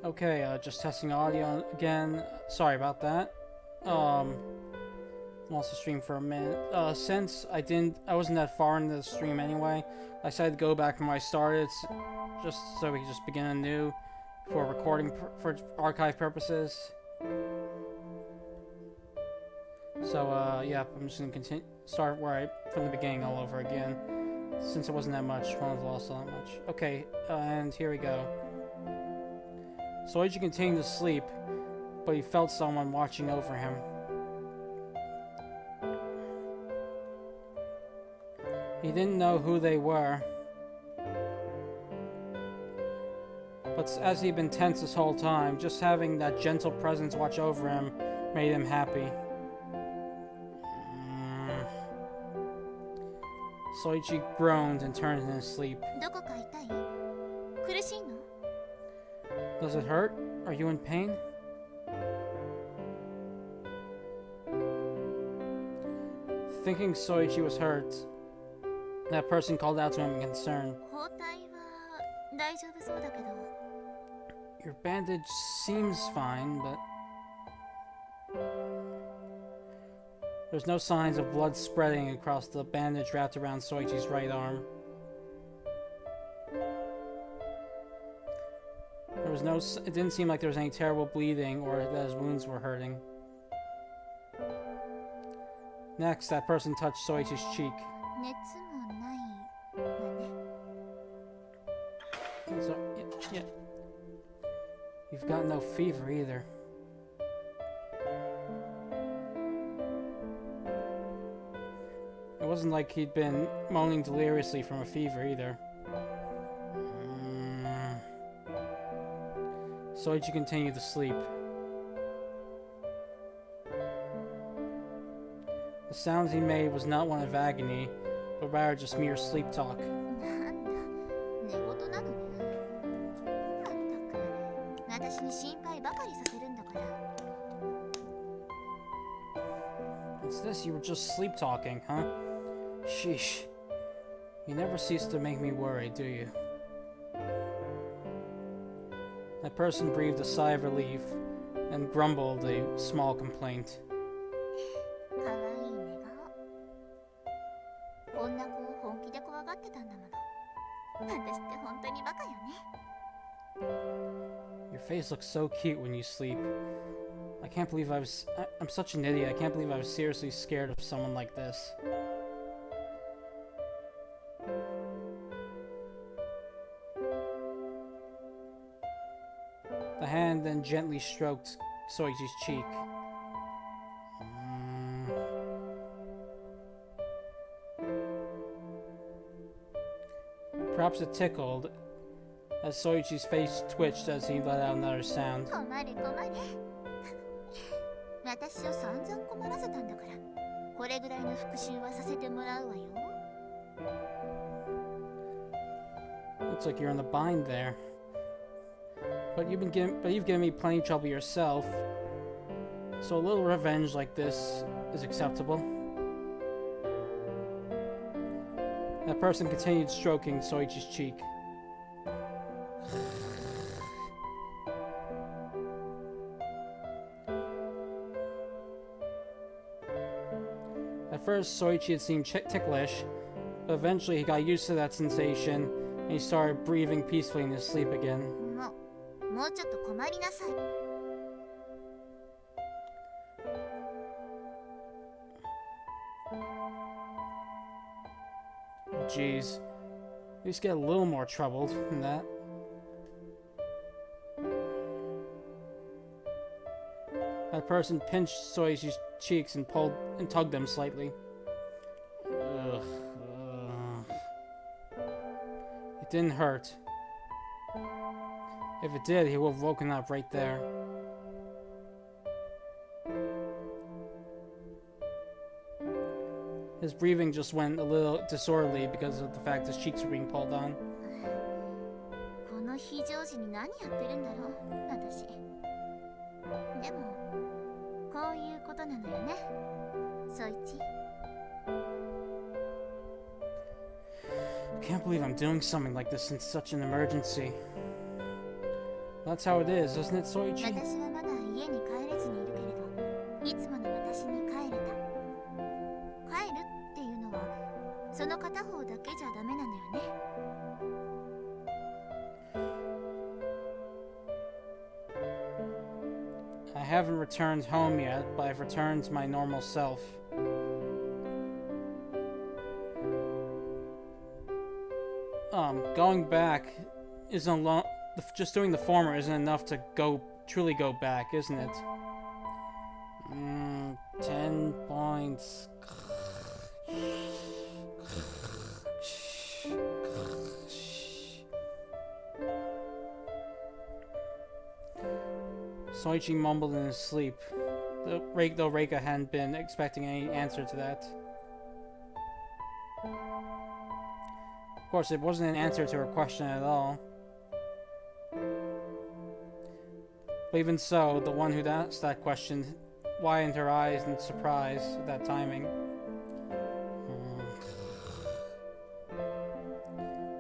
Okay, just testing audio again. Sorry about that. Lost the stream for a minute. Since I wasn't that far into the stream anyway, I decided to go back from where I started, just so we could just begin anew for recording for archive purposes. So, yeah, I'm just gonna start from the beginning all over again, since it wasn't that much. One lost all that much. Okay, and here we go. Soichi continued to sleep, but he felt someone watching over him. He didn't know who they were, but as he'd been tense this whole time, just having that gentle presence watch over him made him happy. Soichi groaned and turned in his sleep. Does it hurt? Are you in pain? Thinking Soichi was hurt, that person called out to him in concern. Your bandage seems fine, but there's no signs of blood spreading across the bandage wrapped around Soichi's right arm. It didn't seem like there was any terrible bleeding or that his wounds were hurting. Next, that person touched Soichi's cheek. So, yeah. You've got no fever either. It wasn't like he'd been moaning deliriously from a fever either. Soichi continued to sleep. The sounds he made was not one of agony, but rather just mere sleep talk. What's this? You were just sleep talking, huh? Sheesh. You never cease to make me worry, do you? That person breathed a sigh of relief and grumbled a small complaint. Your face looks so cute when you sleep. I can't believe I'm such an idiot. I can't believe I was seriously scared of someone like this. The hand then gently stroked Soichi's cheek. Perhaps it tickled, as Soichi's face twitched as he let out another sound. Looks like you're in the bind there. But you've given me plenty of trouble yourself, so a little revenge like this is acceptable. That person continued stroking Soichi's cheek. At first, Soichi had seemed ticklish, but eventually he got used to that sensation, and he started breathing peacefully in his sleep again. Jeez, at least get a little more troubled than that. That person pinched Soichi's cheeks and pulled and tugged them slightly. Ugh. It didn't hurt. If it did, he would have woken up right there. His breathing just went a little disorderly because of the fact his cheeks were being pulled on. I can't believe I'm doing something like this in such an emergency. That's how it is, isn't it, Soichi? 私はまだ家に帰れずにいるけれど、いつもの私に帰れた。帰るっていうのはその片方だけじゃダメなのよね。I haven't returned home yet, but I've returned to my normal self. Going back isn't alone. Just doing the former isn't enough to truly go back, isn't it? 10 points. Soichi mumbled in his sleep, though Reika hadn't been expecting any answer to that. Of course, it wasn't an answer to her question at all. But even so, the one who'd asked that question widened her eyes in surprise at that timing.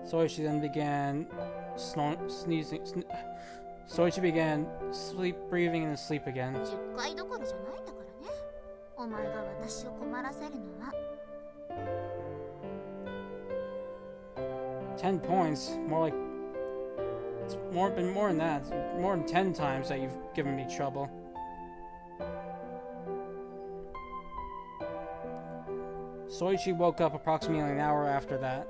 Soichi then began sneezing. Soichi began breathing in his sleep again. 10回どころじゃないんだからね。お前が私を困らせるのは。10 points, more like it's been more than that. More than 10 times that you've given me trouble. Soichi woke up approximately an hour after that.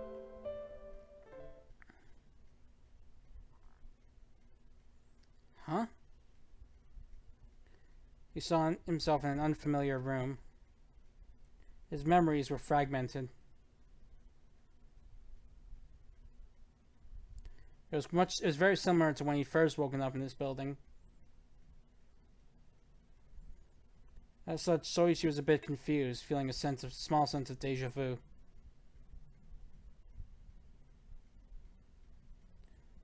Huh? He saw himself in an unfamiliar room. His memories were fragmented. It was very similar to when he'd first woken up in this building. As such, Soichi was a bit confused, feeling a small sense of deja vu.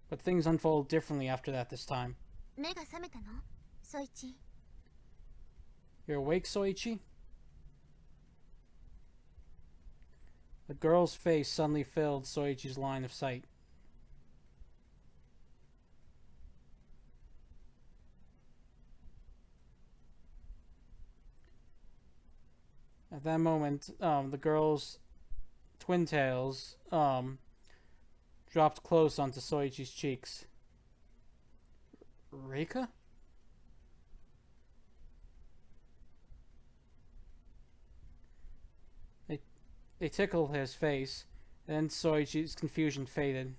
But things unfolded differently after that this time. 目が覚めたの？ソイチ。You're awake, Soichi? The girl's face suddenly filled Soichi's line of sight. At that moment, the girl's twin tails dropped close onto Soichi's cheeks. Reika? They tickled his face, and then Soichi's confusion faded.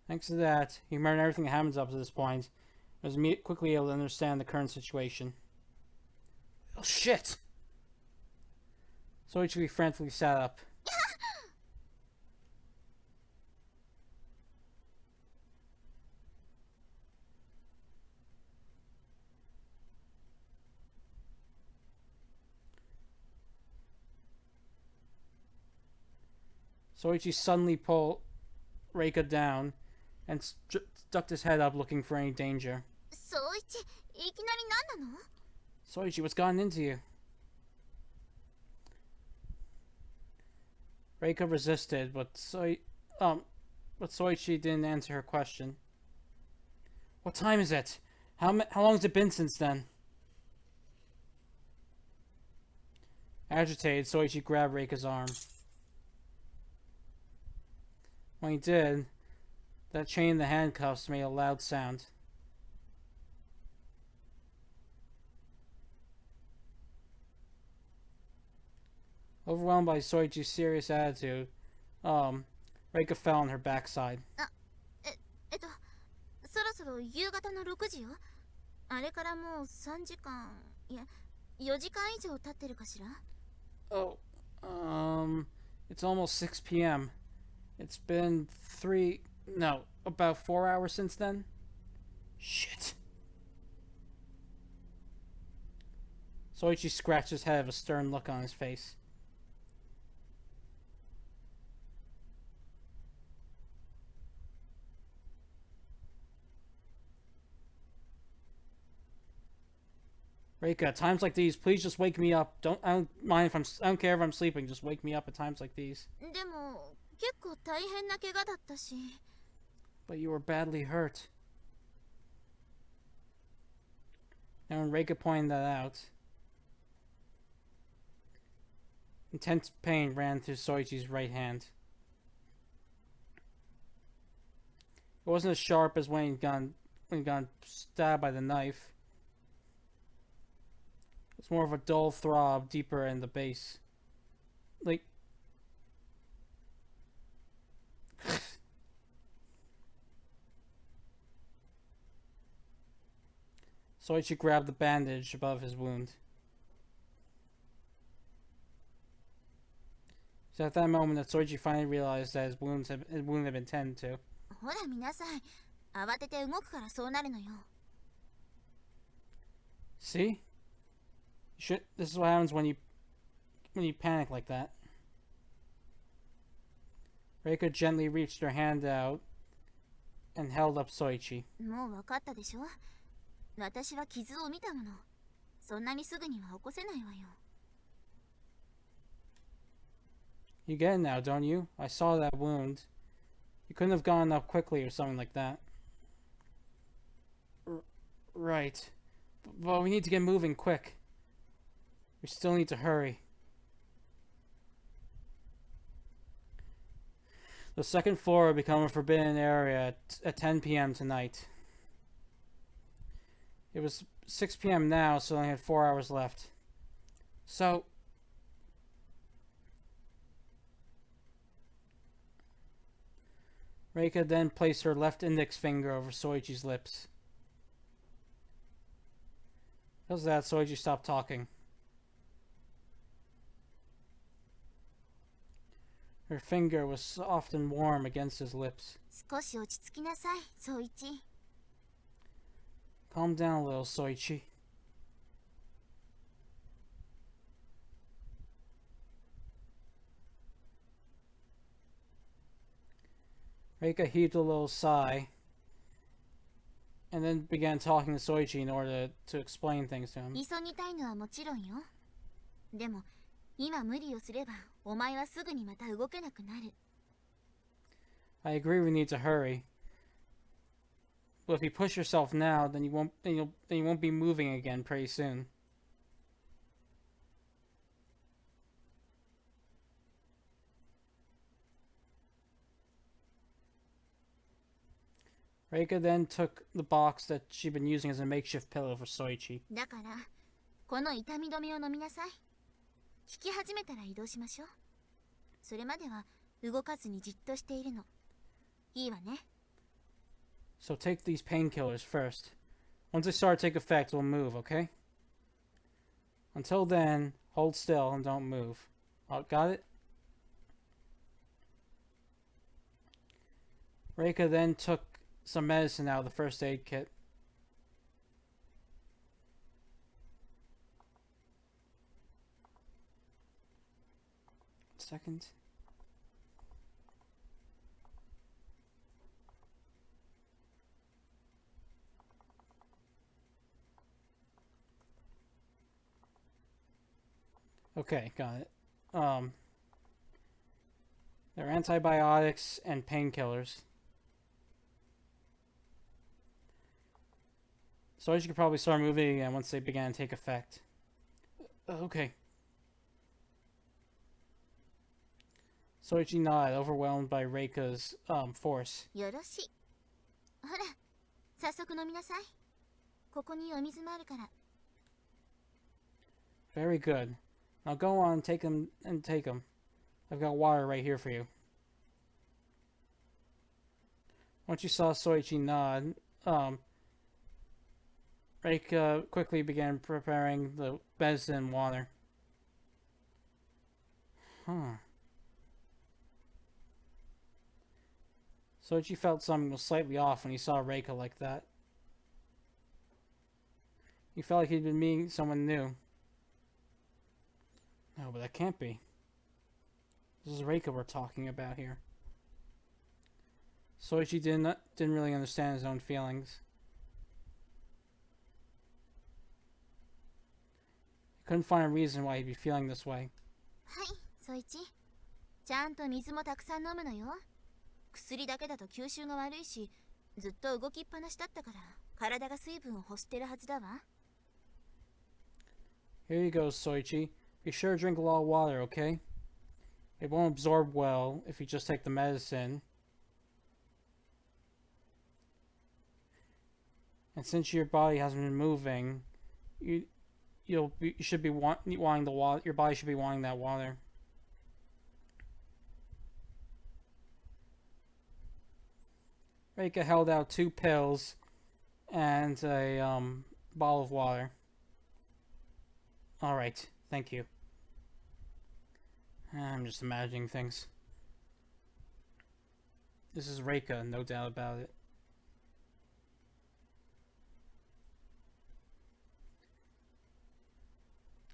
Thanks to that, he remembered everything that happens up to this point, and was quickly able to understand the current situation. Oh shit! Soichi frantically sat up. Soichi suddenly pulled Reika down and stuck his head up looking for any danger. ソイチ、いきなり何なの？ Soichi, what's gotten into you? Reika resisted, but Soichi didn't answer her question. What time is it? How long has it been since then? Agitated, Soichi grabbed Reika's arm. When he did, that chain in the handcuffs made a loud sound. Overwhelmed by Soichi's serious attitude, Reika fell on her backside. そろそろ夕方の6時よ。あれからもう3時間、いや、4時間以上経ってるかしら？ Oh, it's almost 6 p.m. It's been about 4 hours since then? Shit. Soichi scratched his head with a stern look on his face. Reika, at times like these, please just wake me up. I don't care if I'm sleeping, just wake me up at times like these. でも結構大変な怪我だったし。 But you were badly hurt. And when Reika pointed that out, intense pain ran through Soichi's right hand. It wasn't as sharp as when he'd gone stabbed by the knife. It's more of a dull throb deeper in the base. Like Soichi grabbed the bandage above his wound. It's at that moment that Soichi finally realized that his wound had been tended to. ほら見なさい。慌てて動くからそうなるのよ。 See? This is what happens when you panic like that. Reika gently reached her hand out and held up Soichi. もう分かったでしょ。私は傷を見たもの。そんなにすぐには起こせないわよ。 You get it now, don't you? I saw that wound. You couldn't have gone up quickly or something like that. Right. But we need to get moving quick. We still need to hurry. The second floor will become a forbidden area at 10 p.m. tonight. It was 6 p.m. now, so I only had 4 hours left. So... Reika then placed her left index finger over Soichi's lips. Because of that, Soichi stopped talking. Her finger was soft and warm against his lips. 少し落ち着きなさい、宗一。 Calm down a little, Soichi. Reika heaved a little sigh and then began talking to Soichi in order to explain things to him. 急ぎたいのはもちろんよ。でも、今無理をすれば、お前はすぐにまた動けなくなる。 I agree we need to hurry. But if you push yourself now, then you won't be moving again pretty soon. Reika then took the box that she'd been using as a makeshift pillow for Soichi. だから、この痛み止めを飲みなさい。効き始めたら移動しましょう。それまでは動かずにじっとしているの。いいわね。 So take these painkillers first. Once they start to take effect, we'll move, okay? Until then, hold still and don't move. Oh, got it? Reika then took some medicine out of the first aid kit. Second. Okay, got it. They're antibiotics and painkillers. So you could probably start moving again once they began to take effect. Okay. Soichi nodded, overwhelmed by Reika's force. よろしい。ほら、早速飲みなさい。ここにお水もあるから。 Very good. Now go on, take them. I've got water right here for you. Once you saw Soichi nod, Reika quickly began preparing the medicine and water. Huh. Soichi felt something was slightly off when he saw Reika like that. He felt like he'd been meeting someone new. No, but that can't be. This is Reika we're talking about here. Soichi didn't really understand his own feelings. He couldn't find a reason why he'd be feeling this way. はい、宗一。ちゃんと水もたくさん飲むのよ。薬だけだと吸収が悪いし、ずっと動きっぱなしだったから体が水分を欲してるはずだわ。 Here you go, Soichi. Be sure to drink a lot of water, okay? It won't absorb well if you just take the medicine. And since your body hasn't been moving, you should be wanting the water. Your body should be wanting that water. Reika held out 2 pills and a bottle of water. All right, thank you. I'm just imagining things. This is Reika, no doubt about it.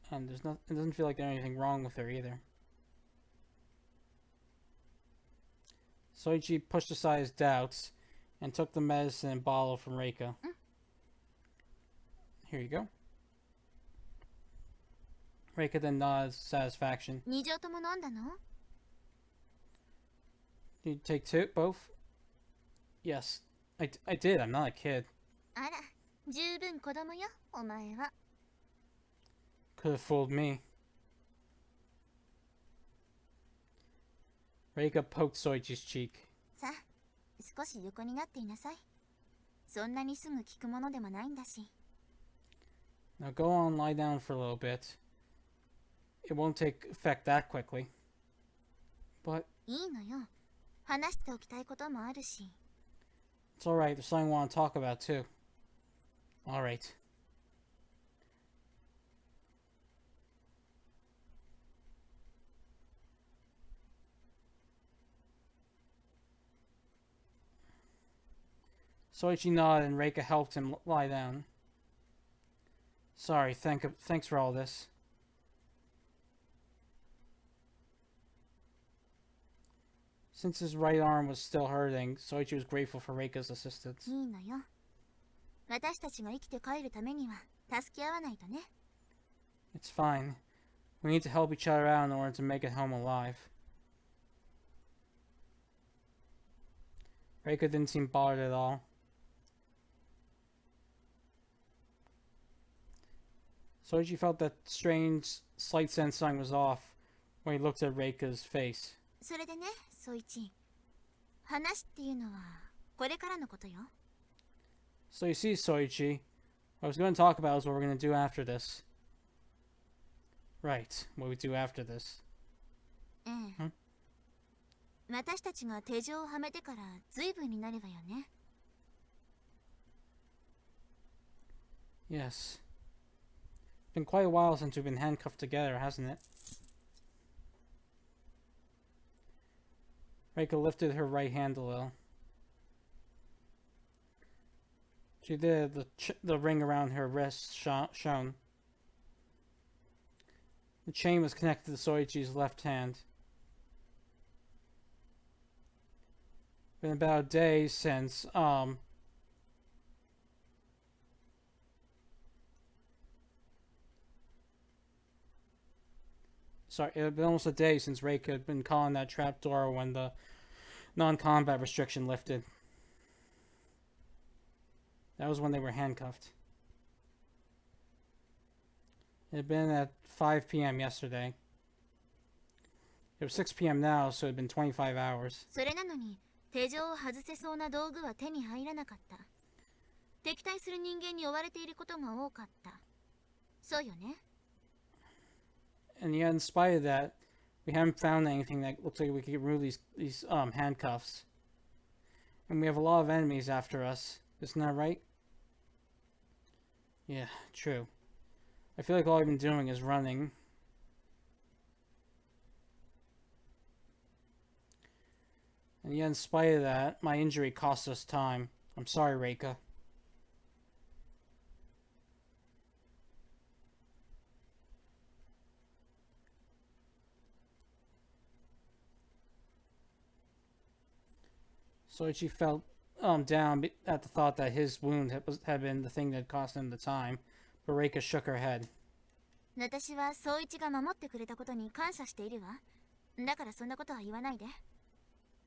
And it doesn't feel like there's anything wrong with her either. Soichi pushed aside his doubts and took the medicine and bottle from Reika. Here you go. Reika then nodded satisfaction. 2錠とも飲んだの？ Did you take 2? Both? Yes. I did. I'm not a kid. あら、十分子供よ、お前は。 Could have fooled me. Reika poked Soichi's cheek. さあ、少し横になっていなさい。そんなにすぐ効くものでもないんだし。 Now go on, lie down for a little bit. It won't take effect that quickly. But いいのよ。話しておきたいこともあるし。 it's alright, there's something I want to talk about too. Alright. Soichi nodded and Reika helped him lie down. Sorry, thanks for all this. Since his right arm was still hurting, Soichi was grateful for Reika's assistance. いいのよ。私たちが生きて帰るためには助け合わないとね。 It's fine. We need to help each other out in order to make it home alive. Reika didn't seem bothered at all. Soichi felt that strange, slight sense something was off when he looked at Reika's face. それでね、ソイチ。話っていうのはこれからのことよ。 So you see, Soichi, what I was going to talk about is what we're going to do after this. Right, what we do after this. ええ。私たちが手錠をはめてから随分になればよね。 Yes. Been quite a while since we've been handcuffed together, hasn't it? Reika lifted her right hand a little. She did. The ring around her wrist shone. The chain was connected to Soichi's left hand. Been about a day since, Sorry, it had been almost a day since Reika had been calling that trapdoor when the non-combat restriction lifted. That was when they were handcuffed. It had been at 5 p.m. yesterday. It was 6 p.m. now, so it had been 25 hours. それなのに手錠を外せそうな道具は手に入らなかった。敵対する人間に追われていることが多かった。そうよね。 And yet, in spite of that, we haven't found anything that looks like we could remove these handcuffs. And we have a lot of enemies after us. Isn't that right? Yeah, true. I feel like all I've been doing is running. And yet, in spite of that, my injury cost us time. I'm sorry, Reika. Soichi felt down at the thought that his wound had been the thing that cost him the time, but Reika shook her head. 私は総一が守ってくれたことに感謝しているわ。だからそんなことは言わないで。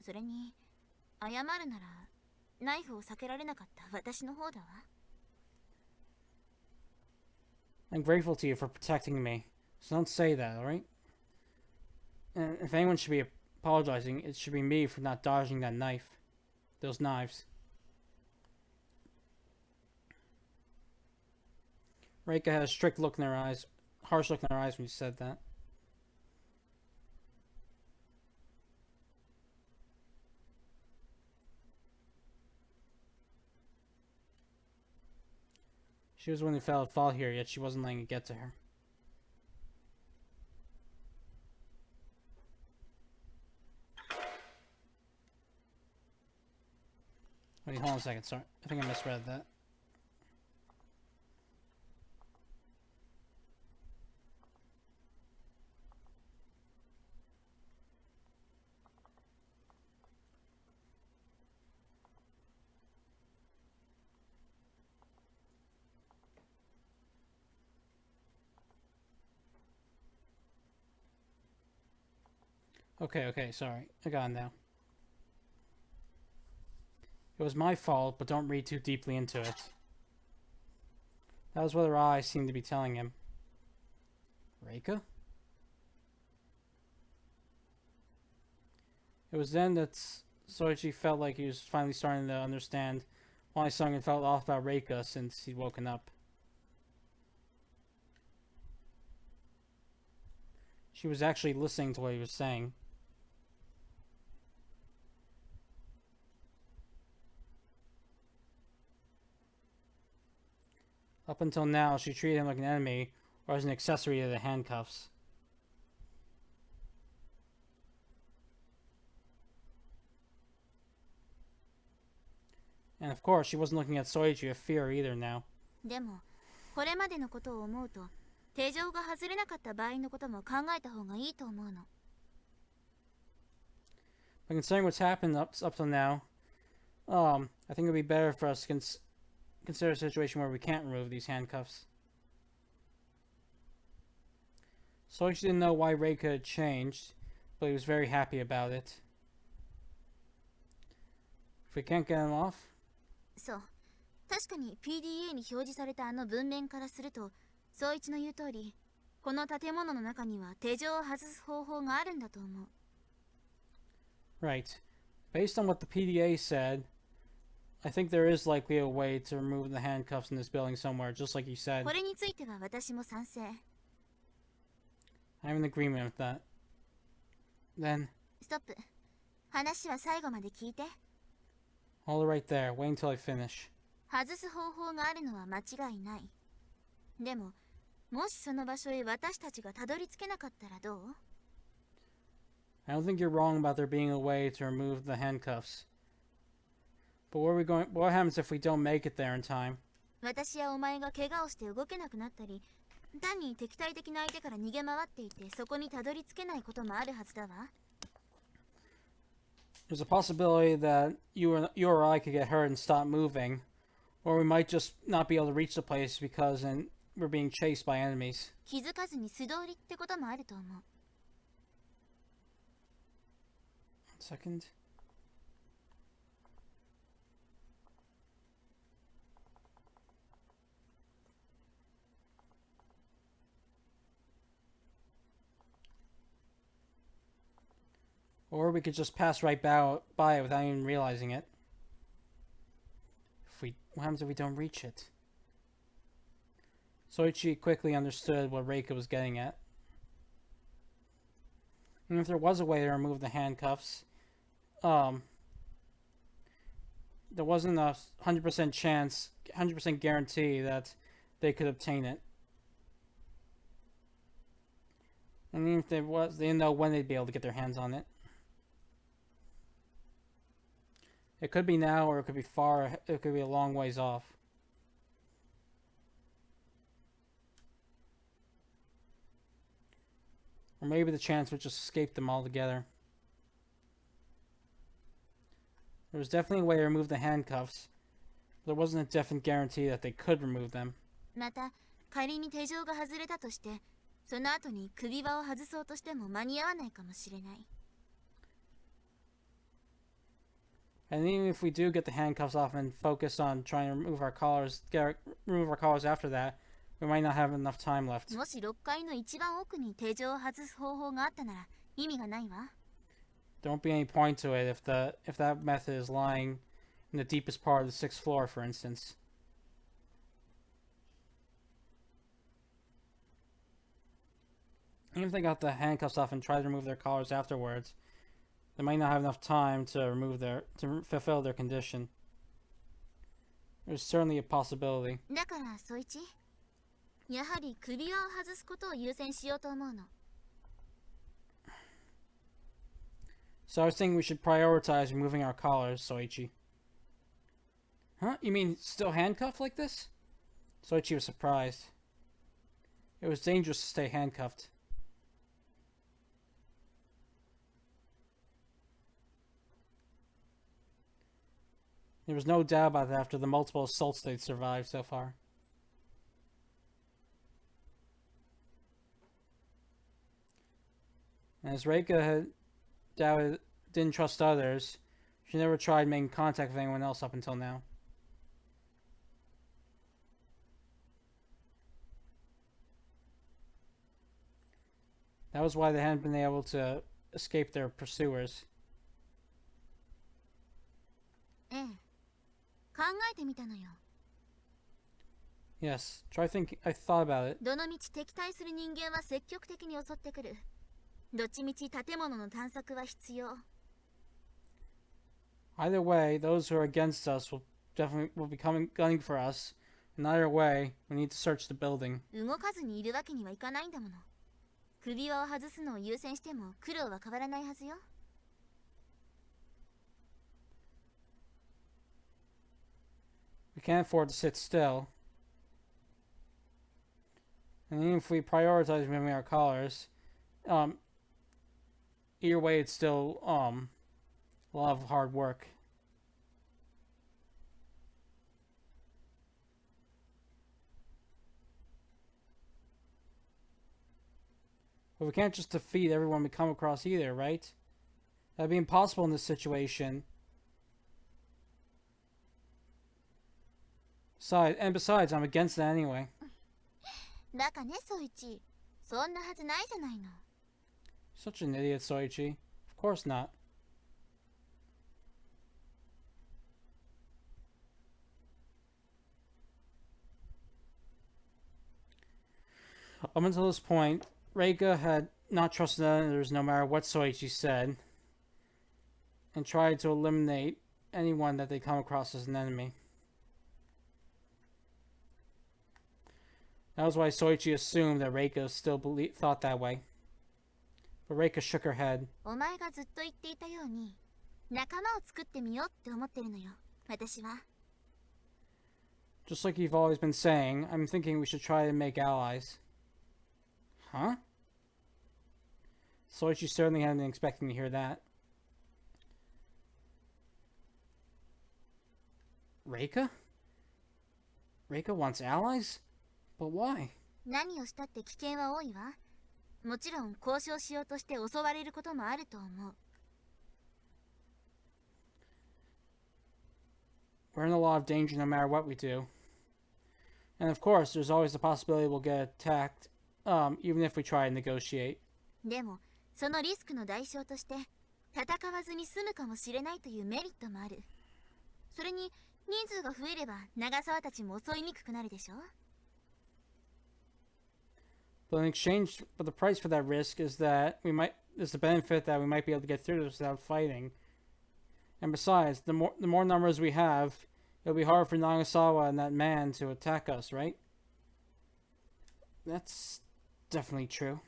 それに謝るならナイフを避けられなかった私の方だわ。 I'm grateful to you for protecting me. So don't say that, alright? And if anyone should be apologizing, it should be me for not dodging that knife. Those knives. Reika had a strict look in her eyes, harsh look in her eyes when you said that. She was the one who fell here, yet she wasn't letting it get to her. Wait, hold on a second, sorry. I think I misread that. Okay, sorry. I got it now. It was my fault, but don't read too deeply into it. That was what her eyes seemed to be telling him. Reika? It was then that Soichi felt like he was finally starting to understand why Sung had felt off about Reika since he'd woken up. She was actually listening to what he was saying. Up until now, she treated him like an enemy or as an accessory to the handcuffs. And of course, she wasn't looking at Soichi with fear either now. でもこれまでのことを思うと手錠が外れなかった場合のことも考えた方がいいと思うの。 But considering what's happened up till now, I think it would be better for us to consider a situation where we can't remove these handcuffs. Soichi didn't know why Reika had changed, but he was very happy about it. If we can't get him off? そう、確かに PDA に表示されたあの文面からすると、宗一の言う通り、この建物の中には手錠を外す方法があるんだと思う。 Right. Based on what the PDA said, I think there is likely a way to remove the handcuffs in this building somewhere, just like you said. これについては私も賛成。I'm in agreement with that. Then... ストップ。話は最後まで聞いて。 Hold it right there. Wait until I finish. 外す方法があるのは間違いない。でも、もしその場所へ私たちがたどり着けなかったらどう？ I don't think you're wrong about there being a way to remove the handcuffs. But where are we going? What happens if we don't make it there in time? 私やお前が怪我をして動けなくなったり、単に敵対的な相手から逃げ回っていてそこにたどり着けないこともあるはずだわ。 There's a possibility that you or I could get hurt and stop moving, or we might just not be able to reach the place because we're being chased by enemies. 気づかずに素通りってこともあると思う。 Second. Or we could just pass right by it without even realizing it. What happens if we don't reach it? Soichi quickly understood what Reika was getting at. And if there was a way to remove the handcuffs, there wasn't a 100% chance, 100% guarantee that they could obtain it. And even if there was, they didn't know when they'd be able to get their hands on it. It could be now, or it could be it could be a long ways off. Or maybe the chance would just escape them altogether. There was definitely a way to remove the handcuffs, but there wasn't a definite guarantee that they could remove them. また、仮に手錠が外れたとして、その後に首輪を外そうとしても間に合わないかもしれない。 And even if we do get the handcuffs off and focus on trying to remove our collars, remove our collars after that, we might not have enough time left. もし6階の一番奥に手錠を外す方法があったなら意味がないわ。 There won't be any point to it if that method is lying in the deepest part of the 6th floor, for instance. Even if they got the handcuffs off and tried to remove their collars afterwards, they might not have enough time to fulfill their condition. There's certainly a possibility. だからソイチ、やはり首輪を外すことを優先しようと思うの。 So I was thinking we should prioritize removing our collars, Soichi. Huh? You mean still handcuffed like this? Soichi was surprised. It was dangerous to stay handcuffed. There was no doubt about that after the multiple assaults they'd survived so far. As Reika didn't trust others, she never tried making contact with anyone else up until now. That was why they hadn't been able to escape their pursuers. ええ、考えてみたのよ。 Yes, I thought about it. どのみち敵対する人間は積極的に襲ってくる。どっちみち建物の探索は必要。 Either way, those who are against us will be gunning for us. And either way, we need to search the building. 動かずにいるわけにはいかないんだもの。首輪を外すのを優先しても苦労は変わらないはずよ。 We can't afford to sit still. And even if we prioritize removing our collars, either way, it's still a lot of hard work. But we can't just defeat everyone we come across either, right? That'd be impossible in this situation. Besides, I'm against that anyway. バカね、ソイチ。そんなはずないじゃないの。 Such an idiot, Soichi. Of course not. Up until this point, Reika had not trusted others no matter what Soichi said, and tried to eliminate anyone that they come across as an enemy. That was why Soichi assumed that Reika still thought that way. But Reika shook her head. お前がずっと言っていたように、仲間を作ってみようって思ってるのよ、私は。 Just like you've always been saying, I'm thinking we should try to make allies. Huh? Soichi certainly hadn't been expecting to hear that. Reika? Reika wants allies? But why? 何をしたって危険は多いわ。もちろん交渉しようとして襲われることもあると思う。 We're in a lot of danger no matter what we do. And of course, there's always the possibility we'll get attacked, even if we try to negotiate. でも、そのリスクの代償として、戦わずに済むかもしれないというメリットもある。それに、人数が増えれば長沢たちも襲いにくくなるでしょ。 But the price for that risk is the benefit that we might be able to get through this without fighting. And besides, the more numbers we have, it'll be hard for Nagasawa and that man to attack us, right? That's definitely true.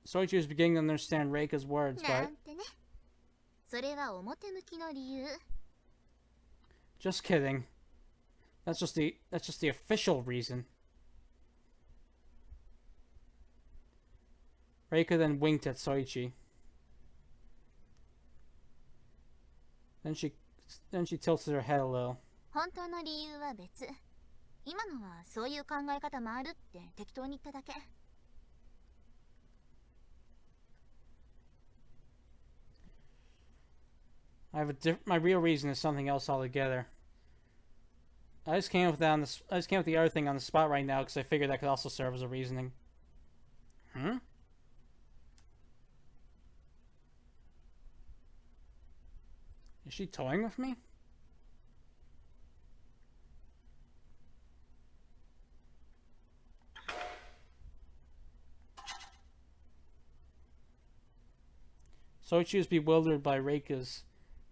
Soichi was beginning to understand Reika's words, な but んてね。それは表向きの理由。 just kidding. That's just the official reason. Reika then winked at Soichi. Then she tilted her head a little. 本当の理由は別。今のはそういう考え方もあるって適当に言っただけ。My real reason is something else altogether. I just came up with the other thing on the spot right now because I figured that could also serve as a reasoning. Hmm? Is she toying with me? Soichi is bewildered by Reika's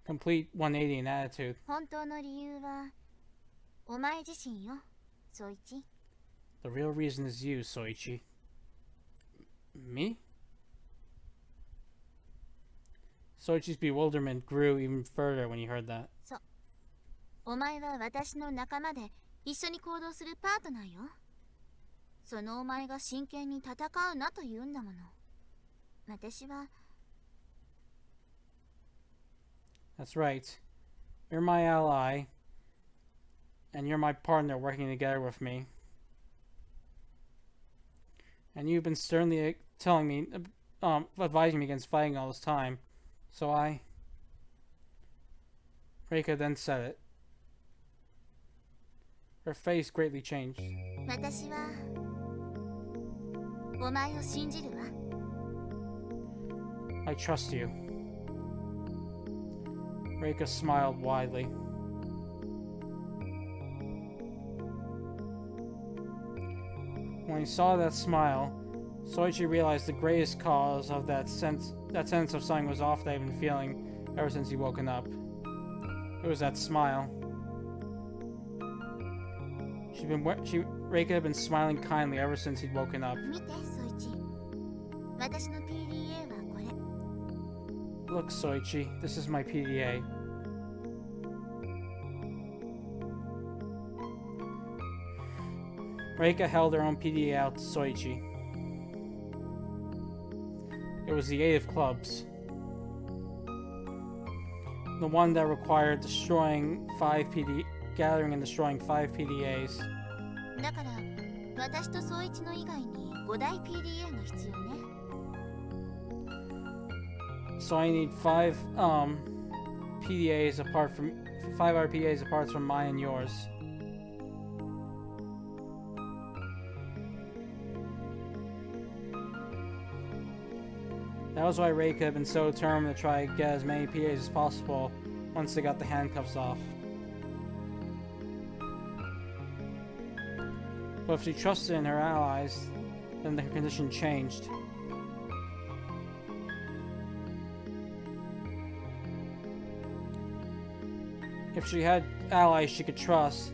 complete 180 in attitude. 本当の理由はお前自身よ、ソイチ。The real reason is you, Soichi. Me? Soichi's bewilderment grew even further when he heard that. そう。お前は私の仲間で一緒に行動するパートナーよ。そのお前が真剣に戦うなと言うんだもの。私は。That's right. You're my ally, and you're my partner working together with me. And you've been sternly telling me, advising me against fighting all this time. So Reika then said it. Her face greatly changed. 私はお前を信じるわ。I trust you. Reika smiled widely. When he saw that smile, Soichi realized the greatest cause of that sense of something was off that he'd been feeling ever since he woken up. It was that smile. Reika had been smiling kindly ever since he'd woken up. 見て、ソイチ。私の PDA はこれ。Look, Soichi, this is my PDA. Reika held her own PDA out to Soichi. It was the 8 of clubs. The one that required gathering and destroying 5 PDAs. だから私とソイチの以外に5大 PDA が必要ね。So I need 5 PDAs apart from 5 RPAs apart from mine and yours. That was why Reika had been so determined to try to get as many PDAs as possible once they got the handcuffs off. But if she trusted in her allies, then the condition changed. If she had allies she could trust,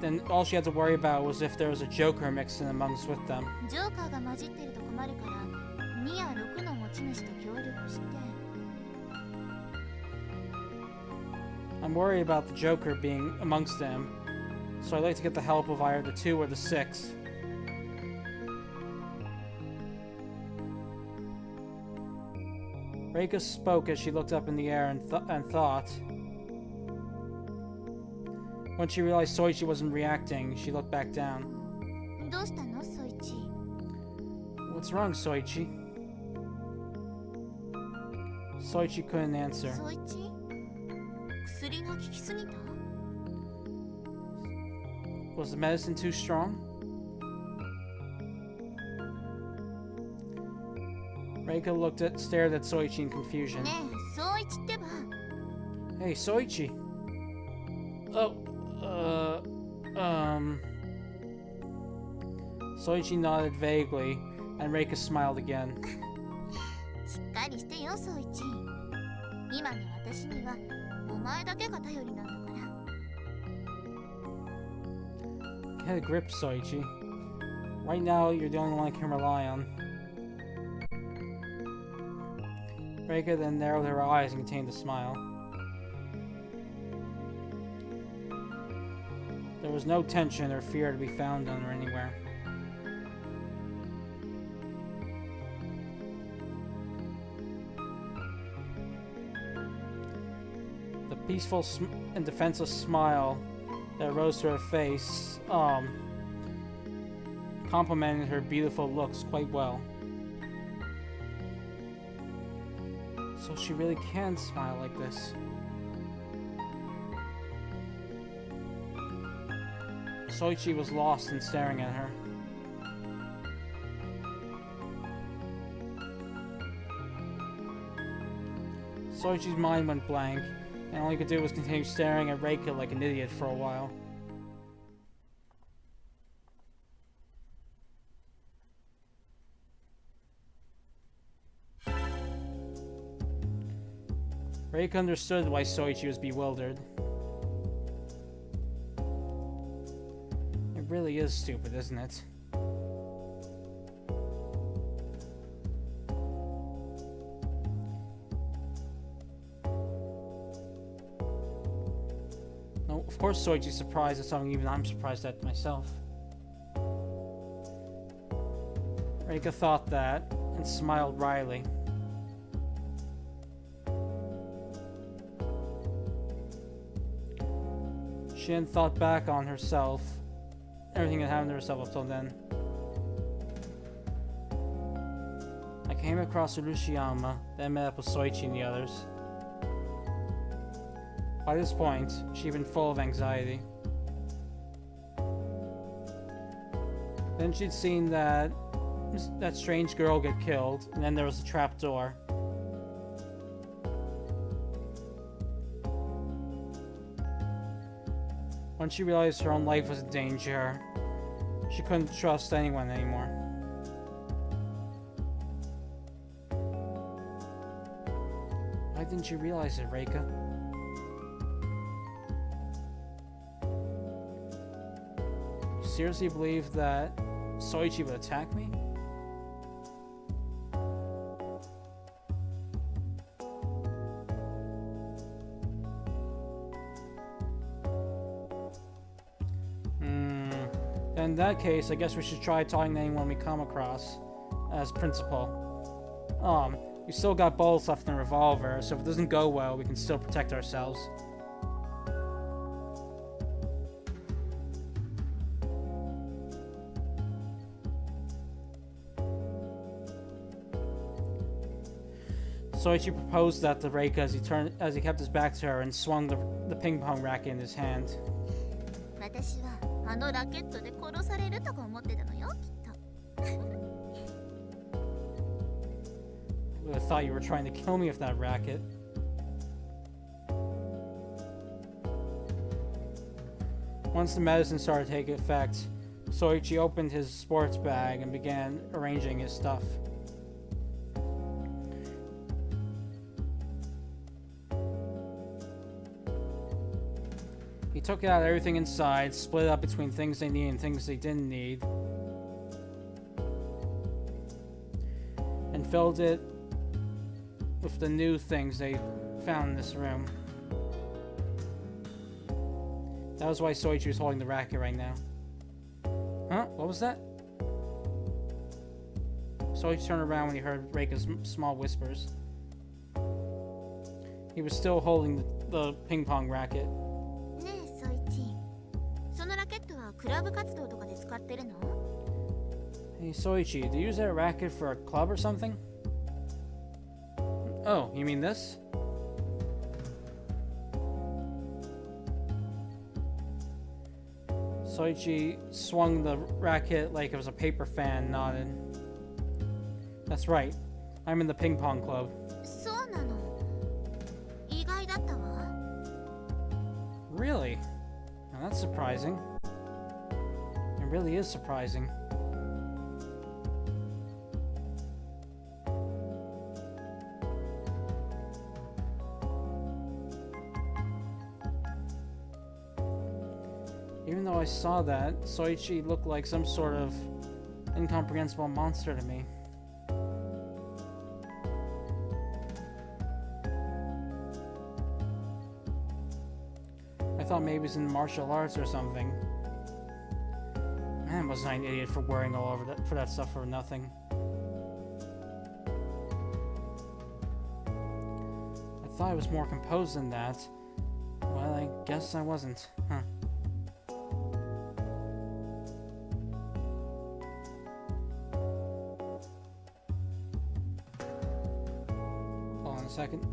then all she had to worry about was if there was a Joker mixed in amongst with them. ジョーカーが混じってると困るから、2や6の持ち主と協力して。I'm worried about the Joker being amongst them, so I'd like to get the help of either the 2 or the 6. Reika spoke as she looked up in the air and thought. When she realized Soichi wasn't reacting, she looked back down. どうしたの、ソイチ？ What's wrong, Soichi? Soichi couldn't answer. ソイチ？薬が効きすぎた？ Was the medicine too strong? Reika stared at Soichi in confusion. ねえ、ソイチってば。 Hey, Soichi. Soichi nodded vaguely, and Reika smiled again. しっかりしてよ、ソイチ。今の私にはお前だけが頼りなんだから。Get a grip, Soichi. Right now, you're the only one I can rely on. Reika then narrowed her eyes and contained a smile. There was no tension or fear to be found on her anywhere. The peaceful and defenseless smile that rose to her face, complimented her beautiful looks quite well. So she really can smile like this. Soichi was lost in staring at her. Soichi's mind went blank, and all he could do was continue staring at Reika like an idiot for a while. Reika understood why Soichi was bewildered. It really is stupid, isn't it? No, of course Soichi's surprised at something even I'm surprised at myself. Reika thought that, and smiled wryly. She hadn't thought back on herself, everything that happened to herself up till then. I came across Urashiyama, then met up with Soichi and the others. By this point, she'd been full of anxiety. Then she'd seen that strange girl get killed, and then there was a trap door. When she realized her own life was in danger, she couldn't trust anyone anymore. Why didn't you realize it, Reika? You seriously believe that Soichi would attack me? In that case, I guess we should try talking to anyone we come across as principal. We still got bullets left in the revolver, so if it doesn't go well, we can still protect ourselves. Soichi proposed that to Reika as he kept his back to her and swung the ping pong racket in his hand. 私はあのラケットで殺されるとか思ってたのよ、きっと。I would have thought you were trying to kill me with that racket. Once the medicine started taking effect, Soichi opened his sports bag and began arranging his stuff. He took out everything inside, split it up between things they needed and things they didn't need, and filled it with the new things they found in this room. That was why Soichi was holding the racket right now. Huh? What was that? Soichi turned around when he heard Reika's small whispers. He was still holding the ping pong racket. ねえ、ソイチ。そのラケットはクラブ活動とかで使ってるの？ Hey Soichi, do you use that racket for a club or something? Oh, you mean this? Soichi swung the racket like it was a paper fan, nodded. That's right. I'm in the ping pong club. そうなの。意外だったわ。Really? Now that's surprising. It really is surprising. Even though I saw that, Soichi looked like some sort of incomprehensible monster to me. I thought maybe he was in martial arts or something. Man, wasn't I an idiot for worrying all over for that stuff for nothing. I thought I was more composed than that. Well, I guess I wasn't. Huh. second.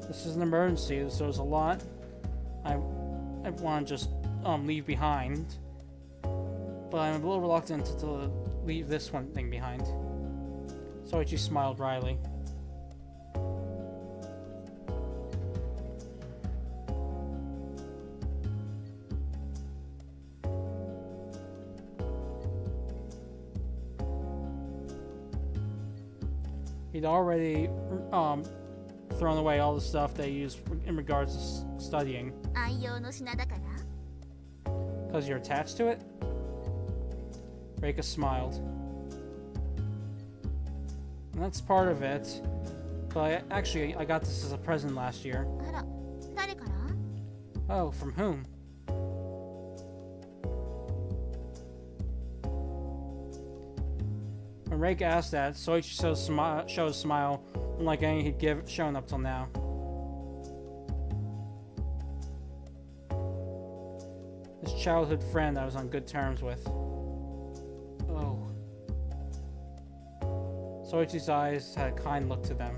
This is an emergency, so there's a lot I want to just leave behind, but I'm a little reluctant to leave this one thing behind. Soichi smiled wryly. He'd already thrown away all the stuff they used in regards to studying. 愛用の品だから Because you're attached to it? Reika smiled. And that's part of it. But I got this as a present last year. あら誰から Oh, from whom? When Reika asked that, Soichi showed a smile unlike any he'd shown up till now. His childhood friend I was on good terms with. Oh. Soichi's eyes had a kind look to them,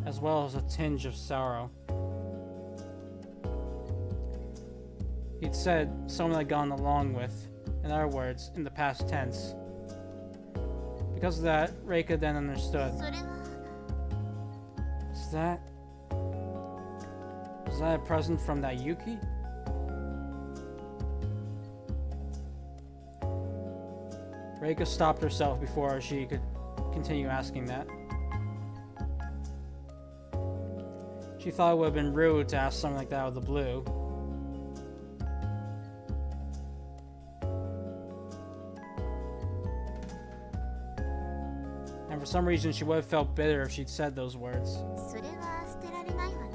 as well as a tinge of sorrow. He'd said someone I'd gone along with, in other words, in the past tense. Because of that, Reika then understood. それは Was that a present from that Yuki? Reika stopped herself before she could continue asking that. She thought it would have been rude to ask something like that out of the blue. And for some reason, she would have felt bitter if she'd said those words. それは捨てられないわね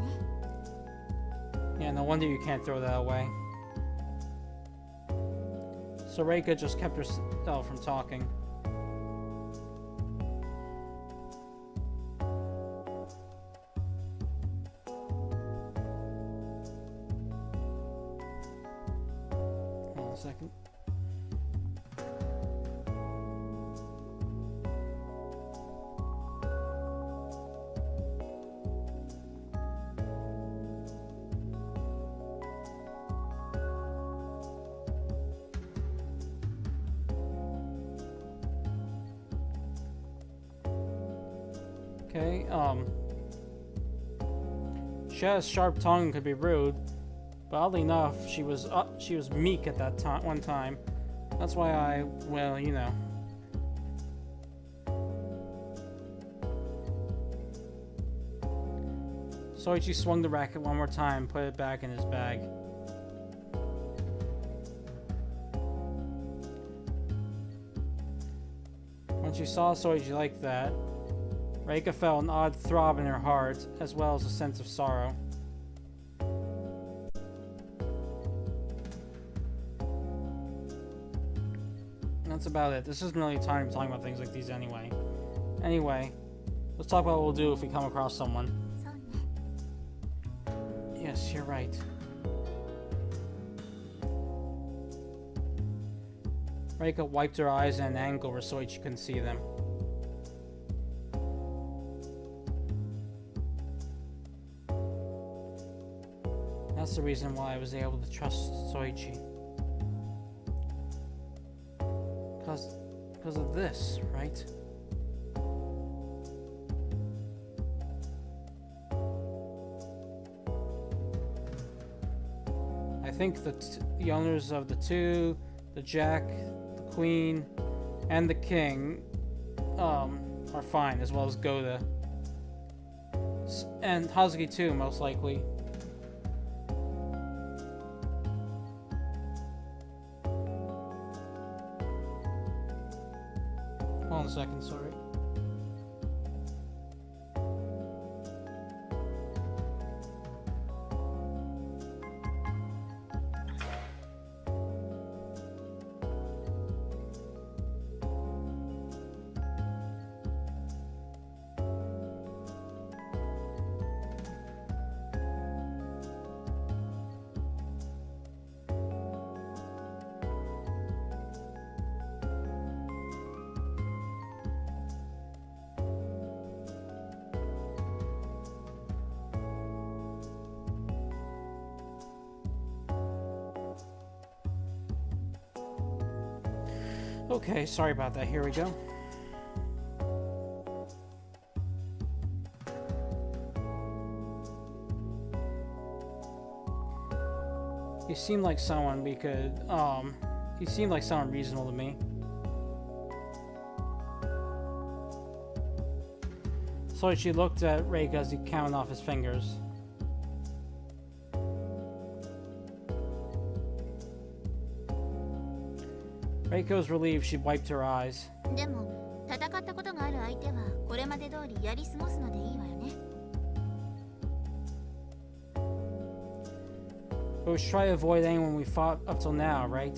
Yeah, no wonder you can't throw that away. So Reika just kept herself from talking. Hold on a second. Okay, she had a sharp tongue and could be rude, but oddly enough, she was meek at that one time. That's why well, you know. Soichi swung the racket one more time and put it back in his bag. When she saw Soichi like that, Reika felt an odd throb in her heart, as well as a sense of sorrow. That's about it. This isn't really time to talk about things like these anyway. Anyway, let's talk about what we'll do if we come across someone. そうね Yes, you're right. Reika wiped her eyes at an angle where Soichi couldn't see them. That's the reason why I was able to trust Soichi. Because of this, right? I think that the owners of the two, the Jack, the Queen, and the King, are fine, as well as Goda. And Hazuki too, most likely. Hold on a second, sorry. Okay, sorry about that. Here we go. He seemed like someone we could, he seemed like someone reasonable to me. Soichi looked at Reika as he counted off his fingers. Reika was relieved. She wiped her eyes. でも戦ったことがある相手はこれまで通りやり過ごすのでいいわよね。 But we should try to avoid anyone we fought up till now, right?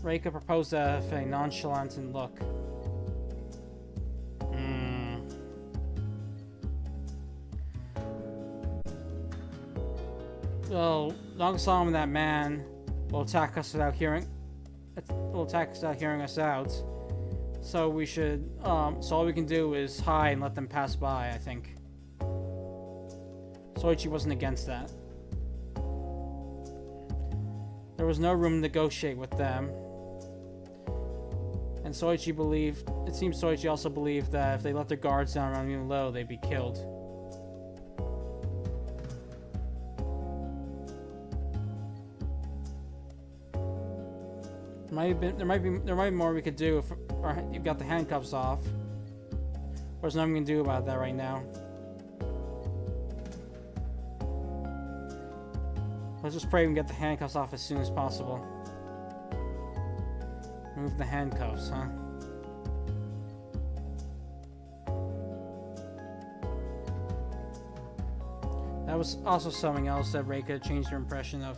Reika proposed that with a nonchalant look. Well, Nagasama and that man will attack us without hearing us out. So we should, so all we can do is hide and let them pass by, I think. Soichi wasn't against that. There was no room to negotiate with them. And Soichi believed, it seems Soichi also believed that if they let their guards down around even low, they'd be killed. There might be more we could do if you got the handcuffs off. There's nothing we can do about that right now. Let's just pray we can get the handcuffs off as soon as possible. Move the handcuffs, huh? That was also something else that Reika changed her impression of.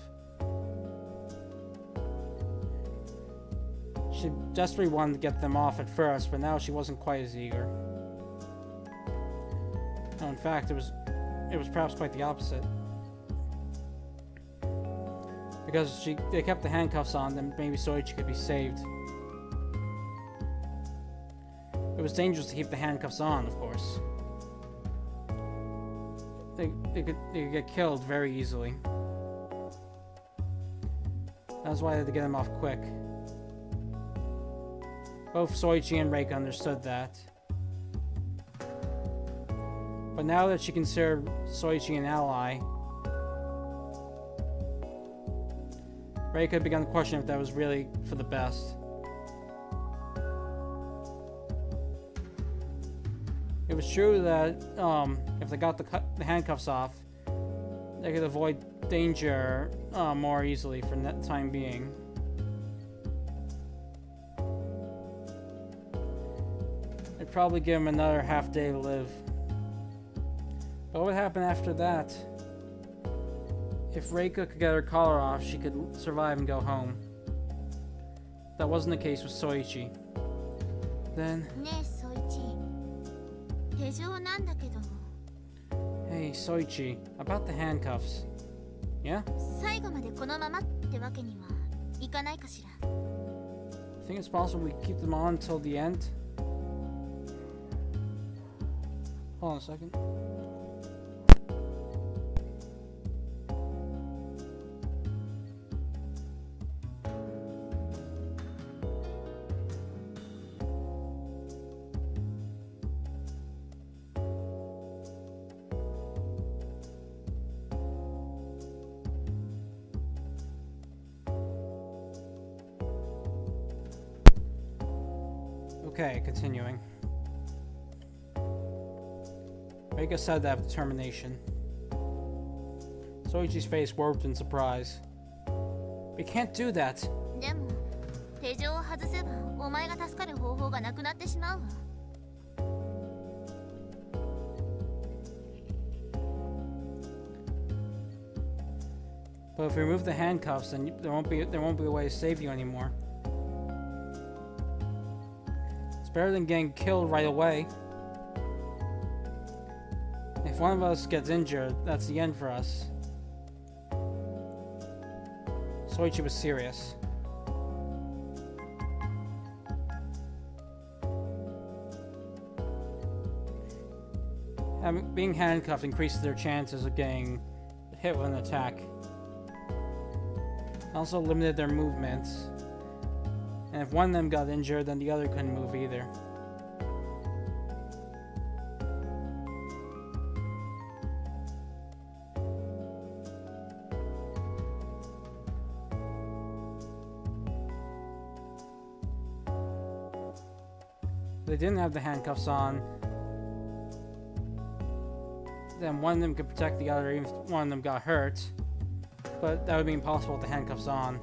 She desperately wanted to get them off at first, but now she wasn't quite as eager. No, in fact, it was perhaps quite the opposite. Because they kept the handcuffs on, then maybe Soichi could be saved. It was dangerous to keep the handcuffs on, of course. They could get killed very easily. That's why they had to get them off quick. Both Soichi and Reika understood that. But now that she considered Soichi an ally, Reika began to question if that was really for the best. It was true that if they got the handcuffs off, they could avoid danger more easily for the time being. It'd probably give him another half day to live. But what would happen after that? If Reika could get her collar off, she could survive and go home. That wasn't the case with Soichi. Then... Hey, Soichi, about the handcuffs. Yeah? Think it's possible we keep them on until the end? Hold on a second. Okay, continuing. Reika said that with determination. Soichi's face warped in surprise. We can't do that. But if we remove the handcuffs, then there won't be a way to save you anymore. It's better than getting killed right away. If If one of us gets injured, that's the end for us. Soichi was serious. Being handcuffed increases their chances of getting hit with an attack. Also limited their movements. And if one of them got injured, then the other couldn't move either. They didn't have the handcuffs on. Then one of them could protect the other even if one of them got hurt. But that would be impossible with the handcuffs on.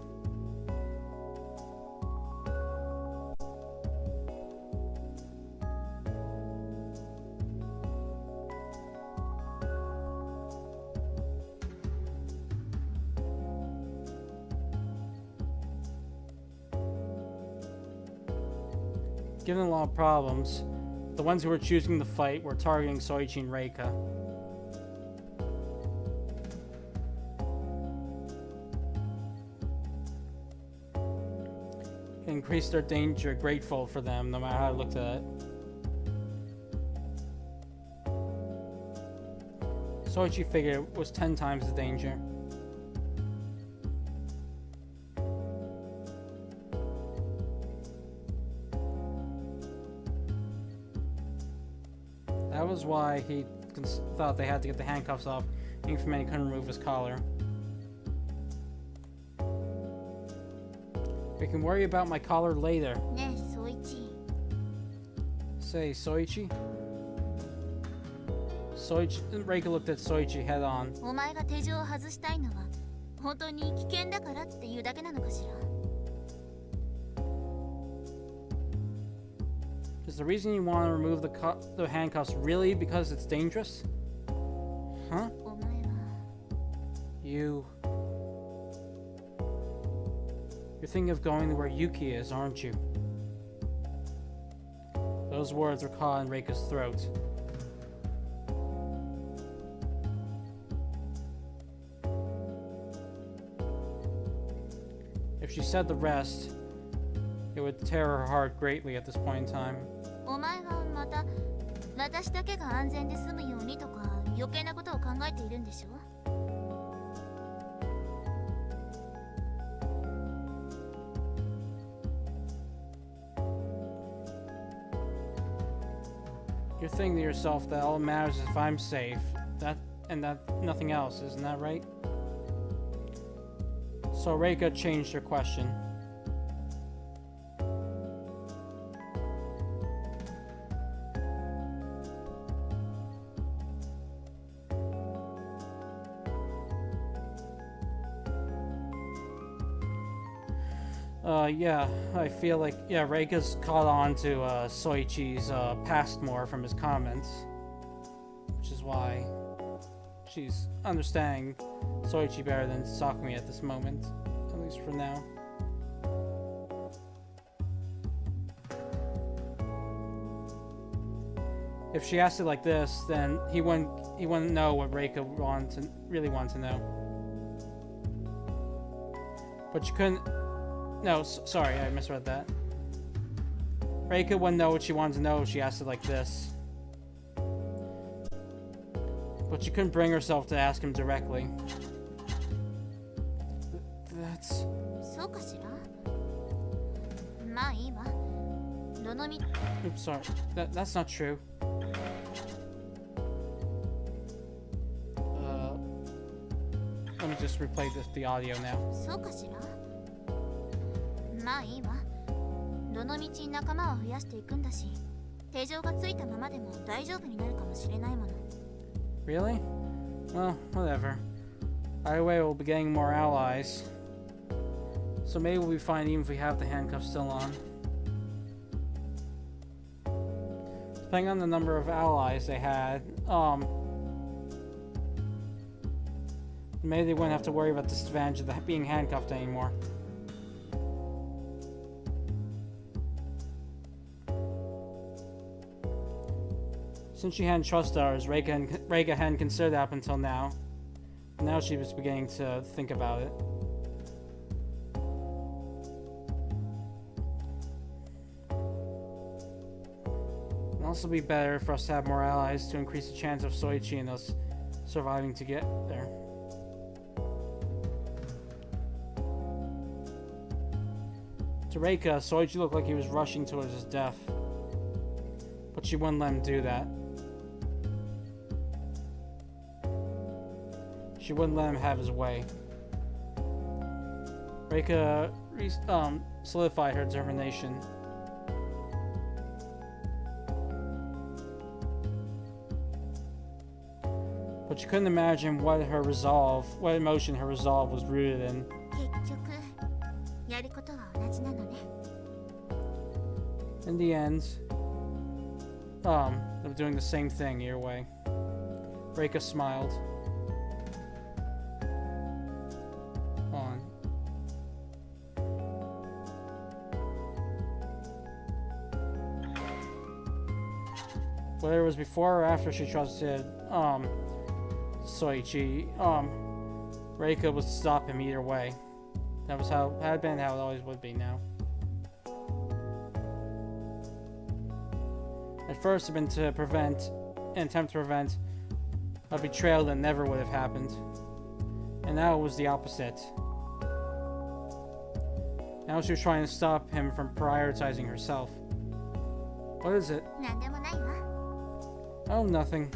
Given a lot of problems, the ones who were choosing the fight were targeting Soichi and Reika. It increased their danger grateful for them, no matter how I looked at it. Soichi figured it was 10 times the danger. That was why he thought they had to get the handcuffs off, even if he couldn't remove his collar. We can worry about my collar later. Say, Soichi? Reika looked at Soichi head on. Is the reason you want to remove the handcuffs really because it's dangerous? Huh? You're thinking of going to where Yuki is, aren't you? Those words were caught in Reika's throat. If she said the rest, it would tear her heart greatly at this point in time. You're thinking to yourself that all that matters is if I'm safe, that nothing else, isn't that right? So Reika changed her question. Yeah, I feel like, Reika's caught on to Soichi's past more from his comments, which is why she's understanding Soichi better than Sakumi at this moment, at least for now. If she asked it like this, then he wouldn't know what Reika really wanted to know. But you couldn't. No, sorry, I misread that. Reika wouldn't know what she wanted to know if she asked it like this. But she couldn't bring herself to ask him directly. That's... Oops, sorry. That's not true. Let me just replay the audio now. Really? Well, whatever. Either way, we'll be getting more allies. So maybe we'll be fine even if we have the handcuffs still on. Depending on the number of allies they had, maybe they wouldn't have to worry about the disadvantage of being handcuffed anymore. Since she hadn't trusted ours, Reika hadn't considered that up until now. Now she was beginning to think about it. It'd also be better for us to have more allies to increase the chance of Soichi and us surviving to get there. To Reika, Soichi looked like he was rushing towards his death. But she wouldn't let him do that. She wouldn't let him have his way. Reika solidified her determination. But she couldn't imagine what emotion her resolve was rooted in. 結局やることは同じなのね。 In the end, they're doing the same thing either way. Reika smiled. On. Whether it was before or after she trusted Soichi, Reika would stop him either way. That was how it had been, how it always would be now. At first, it had been to attempt to prevent a betrayal that never would have happened. And now it was the opposite. Now she was trying to stop him from prioritizing herself. What is it? なんでもないわ。 Oh, nothing.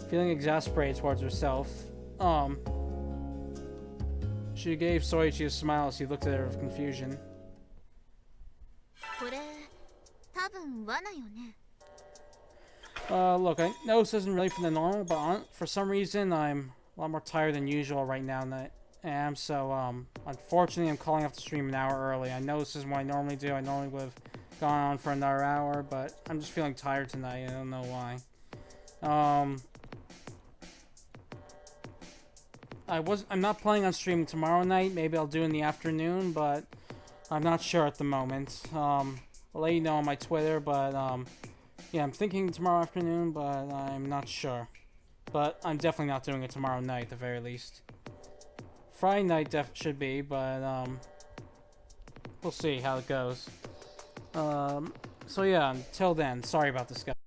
Feeling exasperated towards herself, she gave Soichi a smile as he looked at her with confusion. これ多分罠よね。 Look, I know this isn't really from the normal, but for some reason I'm a lot more tired than usual right now than I am, so, unfortunately I'm calling off the stream an hour early. I know this isn't what I normally do. I normally would have gone on for another hour, but I'm just feeling tired tonight. I don't know why. I'm not planning on streaming tomorrow night. Maybe I'll do in the afternoon, but I'm not sure at the moment. I'll let you know on my Twitter, but, yeah, I'm thinking tomorrow afternoon, but I'm not sure. But I'm definitely not doing it tomorrow night, at the very least. Friday night should be, but, we'll see how it goes. So yeah, until then, sorry about this, guys.